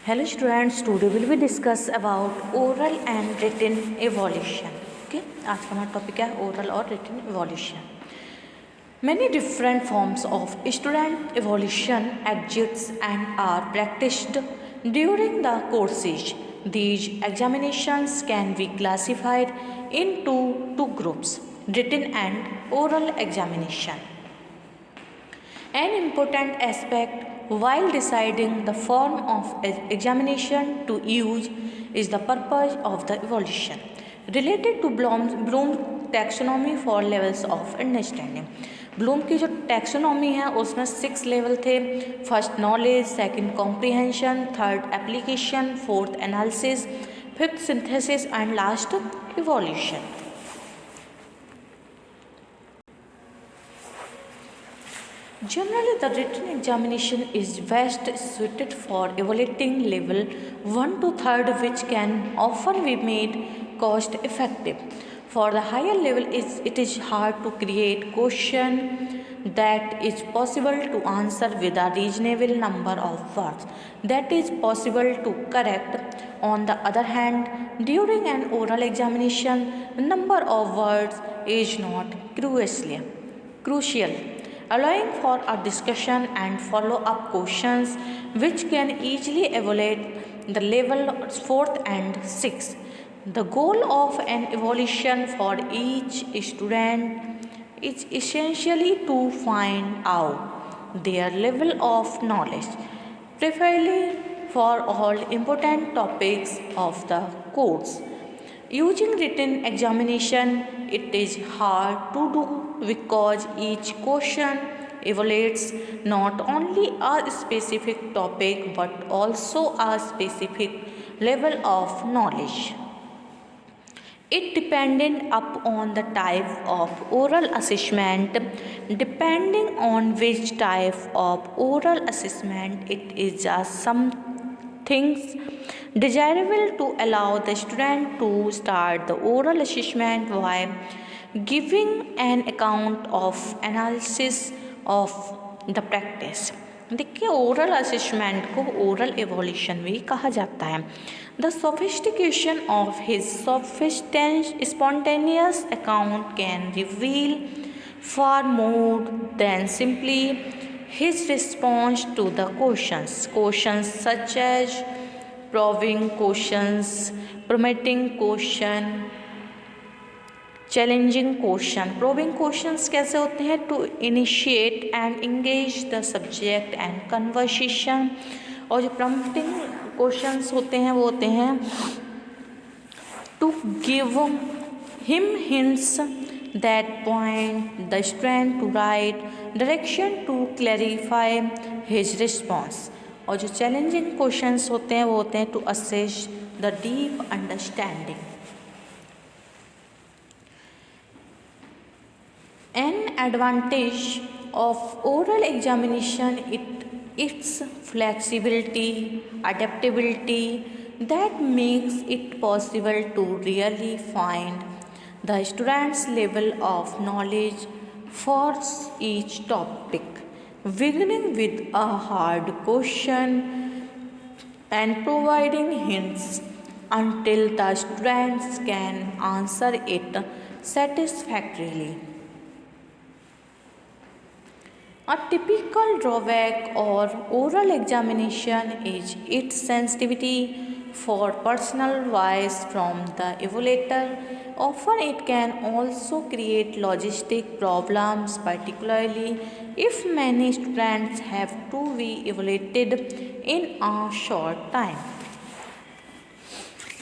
Hello students, today will we discuss about oral and written evolution. Okay, आज का हमारा topic है oral और written evolution. Many different forms of student evolution exist and are practiced during the courses. These examinations can be classified into two groups: written and oral examination. An important aspect while deciding the form of examination to use is the purpose of the evaluation related to Bloom's taxonomy for levels of understanding. Bloom की जो taxonomy है उसमें 6 level थे. First knowledge, second comprehension, third application, fourth analysis, fifth synthesis and last evolution. Generally, the written examination is best suited for evaluating level 1 to 3rd, which can often be made cost effective. For the higher level, it is hard to create question that is possible to answer with a reasonable number of words that is possible to correct. On the other hand, during an oral examination, the number of words is not crucial, allowing for a discussion and follow-up questions which can easily evaluate the level 4th and 6th. The goal of an evaluation for each student is essentially to find out their level of knowledge, preferably for all important topics of the course. Using written examination, it is hard to do because each question evaluates not only a specific topic but also a specific level of knowledge. It dependent upon the type of oral assessment. Depending on which type of oral assessment, it is just some things desirable to allow the student to start the oral assessment while giving an account of analysis of the practice. देखिए, oral assessment को oral evolution भी कहा जाता है. The sophistication of his spontaneous account can reveal far more than simply his response to the questions such as probing questions, prompting question, challenging question. Probing questions कैसे होते हैं? To initiate and engage the subject and conversation. और जो prompting questions होते हैं वो होते हैं to give him hints that point the student to right direction to clarify his response. और जो challenging questions होते हैं वो होते हैं to assess the deep understanding. An advantage of oral examination its flexibility, adaptability that makes it possible to really find the student's level of knowledge for each topic, beginning with a hard question and providing hints until the students can answer it satisfactorily. A typical drawback or oral examination is its sensitivity for personal voice from the evaluator. Often it can also create logistic problems, particularly if many students have to be evaluated in a short time.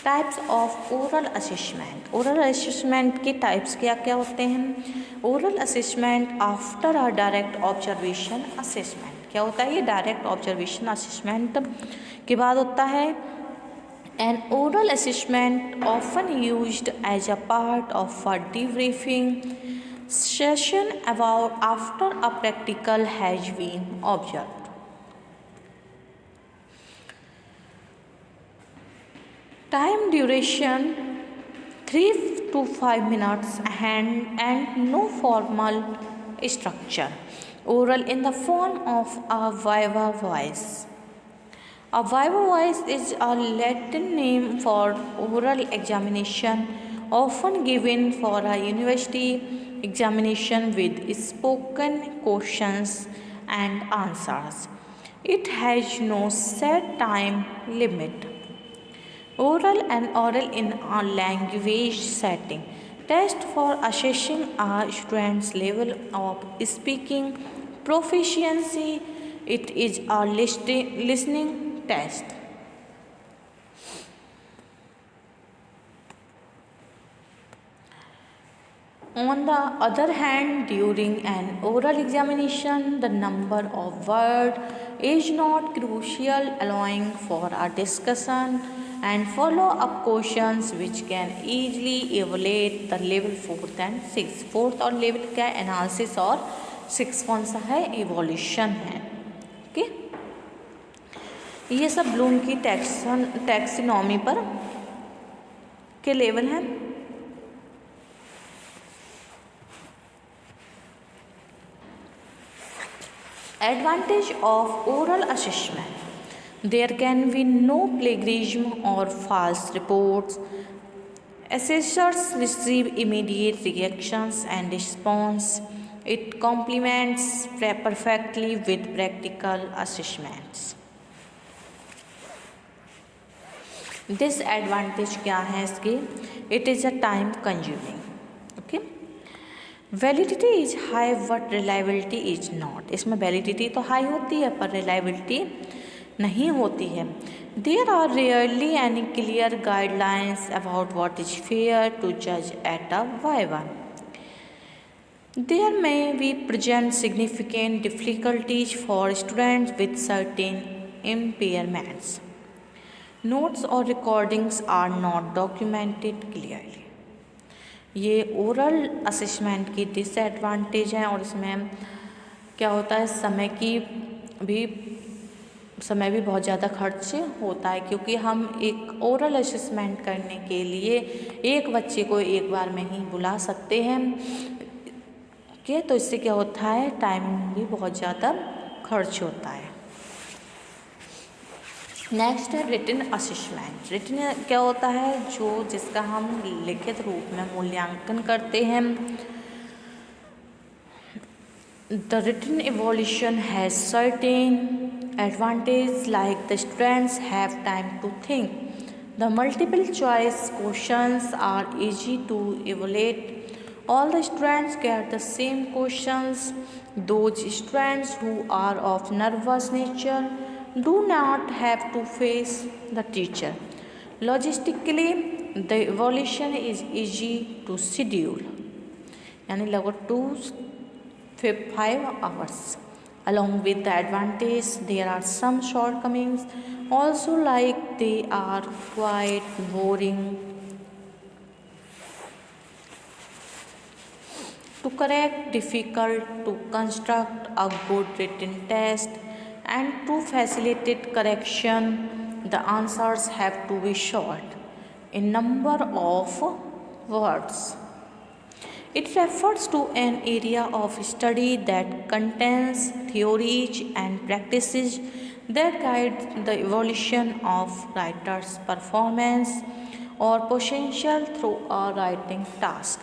Types of oral assessment. Oral assessment के types क्या क्या होते हैं? Oral assessment after a direct observation assessment. क्या होता है ये? Direct observation assessment के बाद होता है. An oral assessment often used as a part of a debriefing session about after a practical has been observed. Time duration 3 to 5 minutes and no formal structure. Oral in the form of a viva voice. A viva voce is a Latin name for oral examination, often given for a university examination with spoken questions and answers. It has no set time limit. Oral and oral in a language setting. Test for assessing a student's level of speaking proficiency. It is a listening test. On the other hand, during an oral examination, the number of words is not crucial, allowing for a discussion and follow-up questions which can easily evaluate the level 4th and 6th. Fourth और level का analysis और 6 कौन सा है, evolution है. Okay, ये सब Bloom की टैक्सोनॉमी पर के लेवल हैं. Advantage of oral assessment. There can be no plagiarism or false reports. Assessors receive immediate reactions and response. It complements perfectly with practical assessments. Disadvantage क्या है इसके? It is a time consuming. Okay. Validity is high but reliability is not. इसमें validity तो high होती है पर reliability नहीं होती है. There are rarely any clear guidelines about what is fair to जज at a viva. There may be present significant difficulties for students with certain impairments. Notes और recordings are not documented clearly. ये oral assessment की disadvantage हैं और इसमें क्या होता है, समय भी बहुत ज़्यादा खर्च होता है क्योंकि हम एक ओरल असेसमेंट करने के लिए एक बच्चे को एक बार में ही बुला सकते हैं कि तो इससे क्या होता है, टाइम भी बहुत ज़्यादा खर्च होता है. नेक्स्ट है रिटन असेसमेंट. रिटन क्या होता है, जिसका हम लिखित रूप में मूल्यांकन करते हैं. The written evaluation has certain advantage like the students have time to think. The multiple choice questions are easy to evaluate. All the students get the same questions. Those students who are of nervous nature do not have to face the teacher. Logistically, the evaluation is easy to schedule. यानी लगभग 2-5 hours. Along with the advantage, there are some shortcomings also, like they are quite boring. To correct, difficult to construct a good written test, and to facilitate correction, the answers have to be short in number of words. It refers to an area of study that contains theories and practices that guide the evolution of writer's performance or potential through a writing task.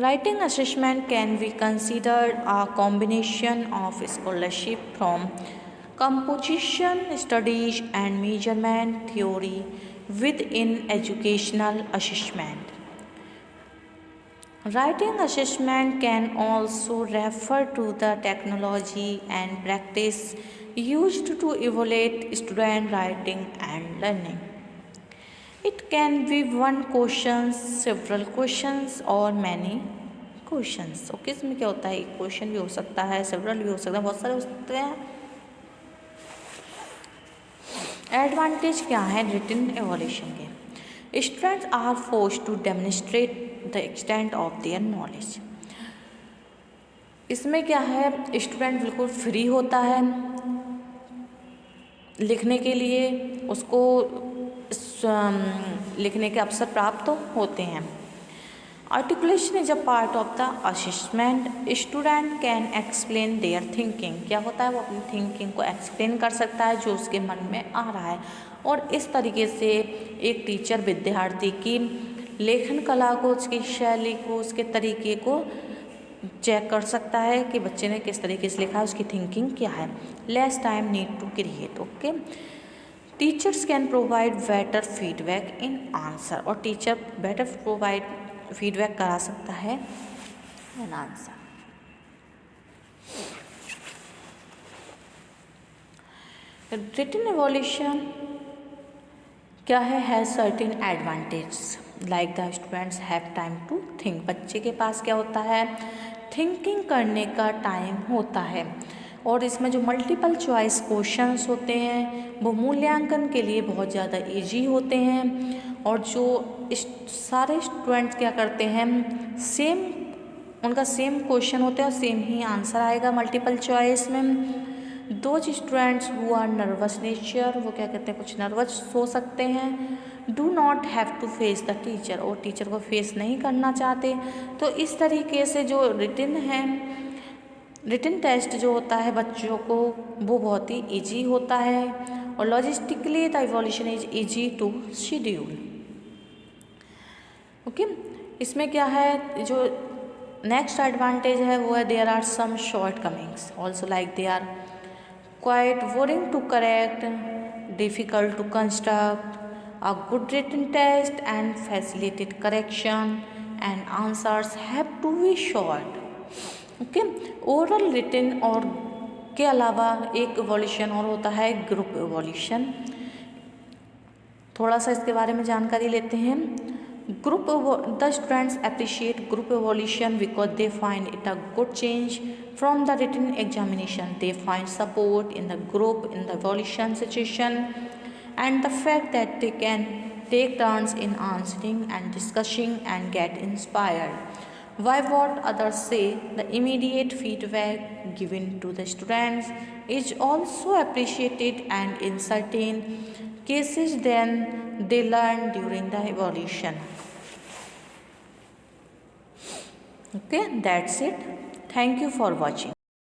Writing assessment can be considered a combination of scholarship from composition studies and measurement theory within educational assessment. Writing assessment can also refer to the technology and practice used to evaluate student writing and learning. It can be one question, several questions or many questions. Okay, इसमें क्या होता है, एक question भी हो सकता है, several भी हो सकता है, बहुत सारे हो सकते हैं. एडवांटेज क्या है रिटन एवोल्यूशन के? Students are forced to demonstrate the extent of their knowledge. इसमें क्या है, स्टूडेंट बिल्कुल फ्री होता है लिखने के लिए, उसको लिखने के अवसर प्राप्त होते हैं. Articulation is a part of the assessment. Student can explain there thinking. क्या होता है, वो अपनी थिंकिंग को एक्सप्लेन कर सकता है जो उसके मन में आ रहा है. और इस तरीके से एक टीचर विद्यार्थी की लेखन कला को, उसकी शैली को, उसके तरीके को चेक कर सकता है कि बच्चे ने किस तरीके से लिखा है, उसकी थिंकिंग क्या है. Less time need to create. Okay, teachers can provide better feedback in answer. और टीचर बेटर प्रोवाइड फीडबैक करा सकता है इन आंसर. रिटन एवोल्यूशन क्या है, has certain advantage like the students have time to think. बच्चे के पास क्या होता है, थिंकिंग करने का टाइम होता है. और इसमें जो मल्टीपल चॉइस क्वेश्चंस होते हैं वो मूल्यांकन के लिए बहुत ज़्यादा इजी होते हैं. और जो सारे स्टूडेंट्स क्या करते हैं, उनका सेम क्वेश्चन होता है और सेम ही आंसर आएगा मल्टीपल चॉइस में. दो students who are nervous nature, वो क्या कहते हैं, कुछ नर्वस हो सकते हैं. Do not have to face the teacher, और टीचर को फेस नहीं करना चाहते. तो इस तरीके से जो रिटन टेस्ट जो होता है बच्चों को, वो बहुत ही ईजी होता है. और logistically the evaluation is easy to schedule. Okay, इसमें क्या है, जो नेक्स्ट एडवांटेज है वो है there are some shortcomings also, like they are quite boring to correct, difficult to construct. A good written test and facilitated correction, and answers have to be short. Okay, oral written और के अलावा एक evolution और होता है group evolution. थोड़ा सा इसके बारे में जानकारी लेते हैं. The students appreciate group evaluation because they find it a good change from the written examination. They find support in the group in the evaluation situation, and the fact that they can take turns in answering and discussing and get inspired. Why what others say, the immediate feedback given to the students is also appreciated, and in certain cases then they learn during the evaluation. Okay, that's it. Thank you for watching.